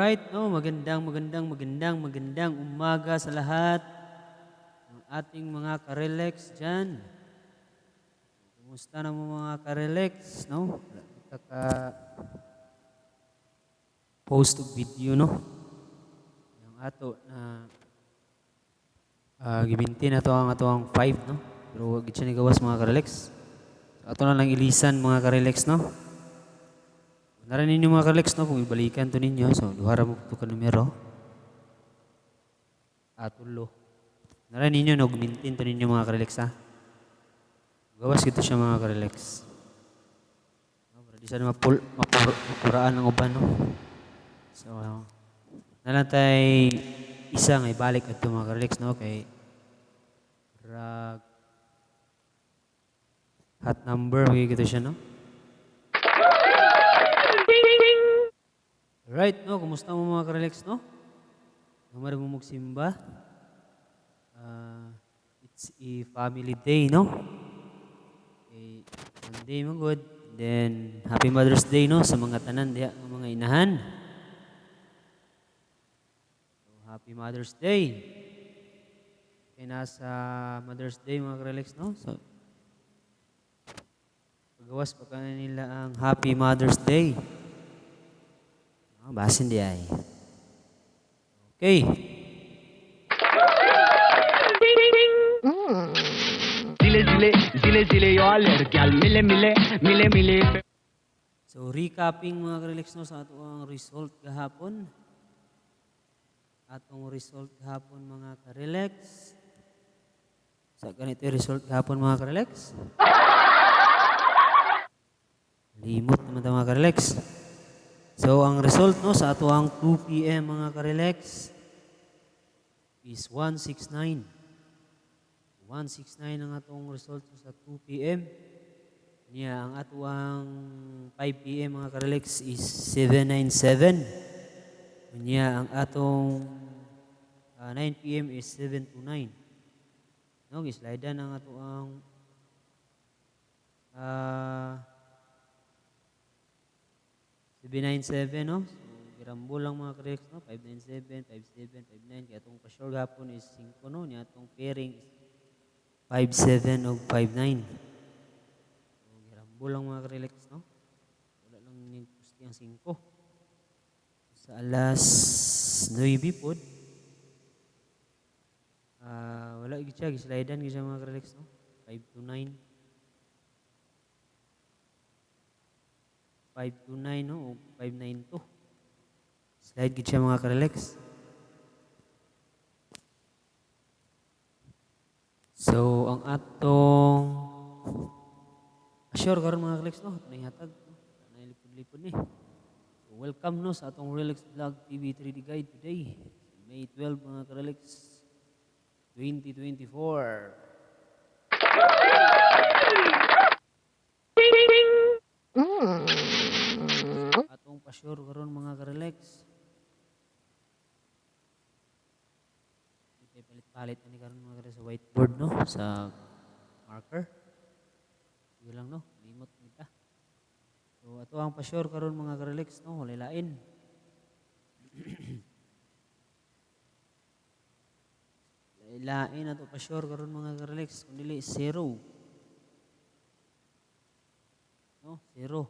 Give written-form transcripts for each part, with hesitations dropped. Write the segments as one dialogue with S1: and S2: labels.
S1: Alright, no, magandang umaga sa lahat ng ating mga karelax dyan. Kumusta na mo mga karelax, no? Kaka-post og video, no? Yung ato na gibinti na to ang 5, no? Pero wag siya ni gawas mga karelax. Ato na lang ilisan mga karelax, no? Naran ninyo mga karelax, no? Kung ibalikan to ninyo, so duhara mo ito ka numero. Atulo. Naran ninyo, no? Gumintin to ninyo mga karelax, ha? Gawas gito siya mga karelax. No? Para di sana mapuraan ang uban, no? So, nalang tayo isa nga ibalik ito mga karelax, no? Kay hot number, magigito siya, no? Alright, no? Kumusta mo mga karelax, no? Namara mo magsimba. It's a family day, no? Okay, Sunday mo good. Then, Happy Mother's Day, no? Sa mga tanan, diya, mga inahan. So, Happy Mother's Day. Kaya nasa Mother's Day, mga karelax, no? So, pagawas pa ka na nila ang Happy Mother's Day. Basin di ay. Okay. So recapping mga karelax, no, sa ato ang result gahapon. Atong result gahapon mga karelax. Sa ganito yung result gahapon mga karelax. Limot naman tayo mga karelax. So, ang result no, sa ato ang 2 p.m. mga karelax is 169. 169 ang atong result sa 2 p.m. Niya, ang ato ang 5 p.m. mga karelax is 797. Niya, ang atong 9 p.m. is 729. No, gislaidan ang ato ang 797, no? So, girambo lang mga karelax, no? 597, 57, 59. Kaya itong pa-sure gapon is 5, no? Niya itong pairing is 57 o 59. So, girambo lang mga karelax, no? Wala lang yung pusti ang 5. Sa alas 9 pod, wala gid siya, gislaidan gid siya mga karelax, no? 529. 529, no? O 592. Slide gid siya mga karelax. So, ang atong assure karon mga karelax, no? Naihatag, no? Nailipod-lipod ni. So, welcome, no, sa atong Relax Vlog TV 3D Guide today. May 12 mga karelax, 2024. Atong pa-sure karon mga karelax. Palit-palit ani karon mga karelax sa whiteboard, no, sa marker. Sige lang, no, limot kita. So ato ang pa-sure karon mga karelax, no, lain. Lain ato pa-sure karon mga karelax, kun dili 0. No, 0.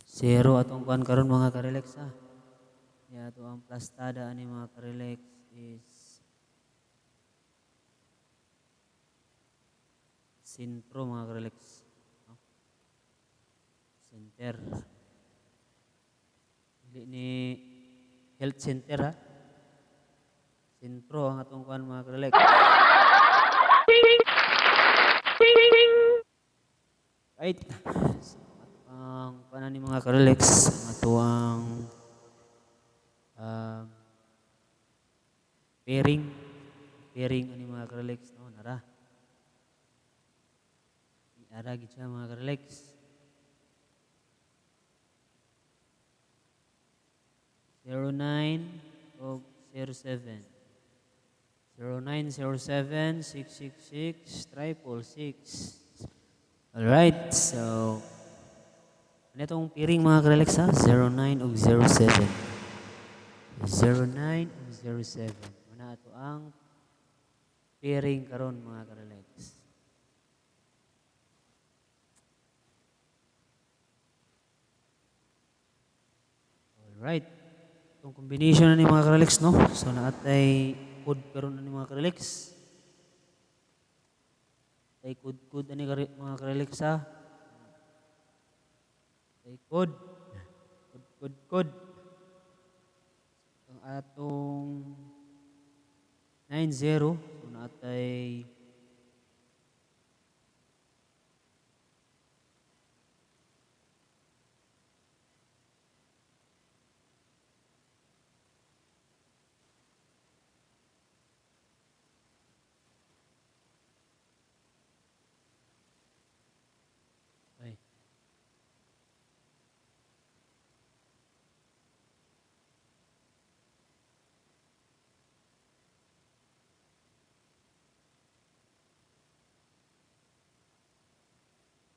S1: 0 atong kuan karon mga karelax, ha. Ya ato ang plastada ani mga karelax is sentro mga karelax, no? Center. Dili ni health center, ha. Sentro ang atong kuan mga karelax. Right. Ang panan ni mga karelax, ang ato ang pairing ani mga karelax, no, nara gid siya mga karelax. 09 o 07. 0907 666 666. Alright, so ano itong pairing mga karelax, ha? 09 o 07. 09 ug 07. Muna ato ang pairing karon mga ka-relax. Alright. Itong combination na ni mga ka-relax, no? So, naatay code karon na ni mga ka-relax. Tay code ani mga ka-relax ha. Tay code. Code. Ang atong 90. So, naatay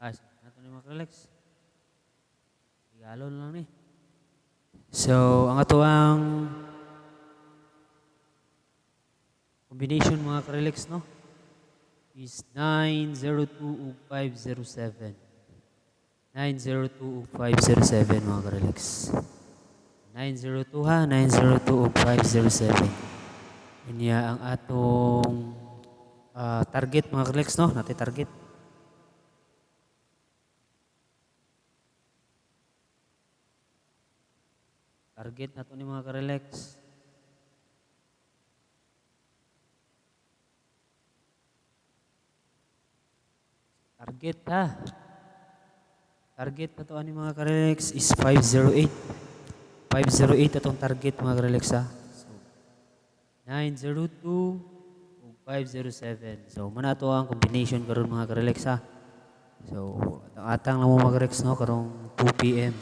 S1: ay, nato ni mga ka-relax. Igalon lang ni. So, ang ato ang combination mga ka-relax, no? Is 902 ug 507. 902 ug 507 mga ka-relax. 902 ha, 902 ug 507. Inya ang atong target mga ka-relax, no? Natin target. Target nato ni mga ka-relax. Target ha. Target na to ani mga ka-relax is 508. 508 atong target mga ka-relax ha. So, 902 ug 507. So, muna to ang combination karon mga ka-relax ha. So, atang lang mo mga ka-relax, no? Karong 2 p.m.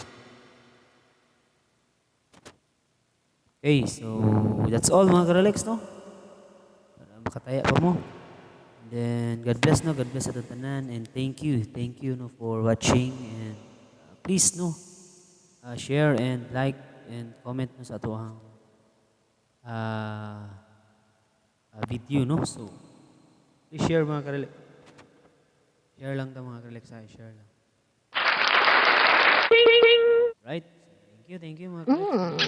S1: Okay, so that's all mga ka-relax, no? Para makataya pa mo. And then, God bless, no? God bless sa tanan. And thank you, no, for watching. And please, no, share and like and comment no sa ato ang video, no? So, please share mga ka-relax. Share lang ta mga ka-relax, share lang. Right? So, thank you mga ka-relax.